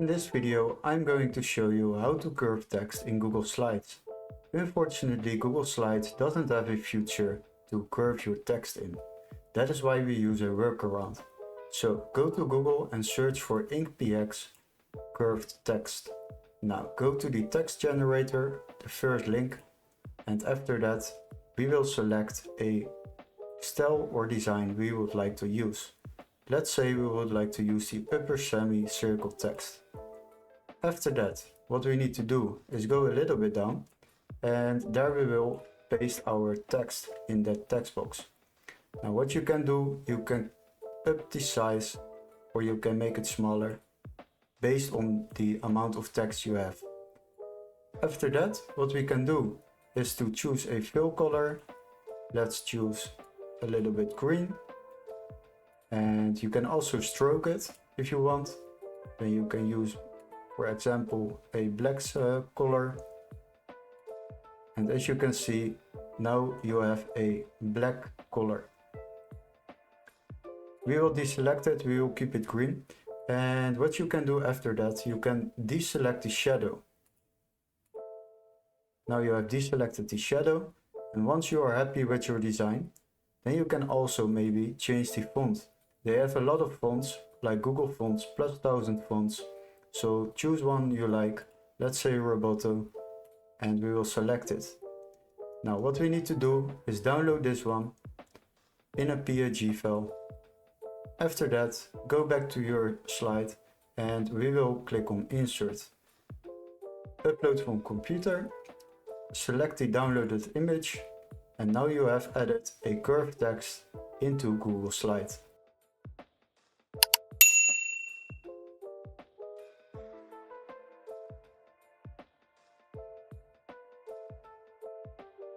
In this video, I'm going to show you how to curve text in Google Slides. Unfortunately, Google Slides doesn't have a feature to curve your text in. That is why we use a workaround. So go to Google and search for InkPX curved text. Now go to the text generator, the first link, and after that we will select a style or design we would like to use. Let's say we would like to use the upper semi-circle text. After that, what we need to do is go a little bit down, and there we will paste our text in that text box. Now what you can do, you can up the size or you can make it smaller based on the amount of text you have. After that, what we can do is to choose a fill color. Let's choose a little bit green, and you can also stroke it if you want. Then you can use, for example, a black color, and as you can see, now you have a black color. We will deselect it, we will keep it green, and what you can do after that, you can deselect the shadow. Now you have deselected the shadow, and once you are happy with your design, then you can also maybe change the font. They have a lot of fonts, like Google Fonts, plus 1000 fonts. So choose one you like, let's say Roboto, and we will select it. Now what we need to do is download this one in a PNG file. After that, go back to your slide and we will click on Insert. Upload from computer, select the downloaded image, and now you have added a curved text into Google Slide.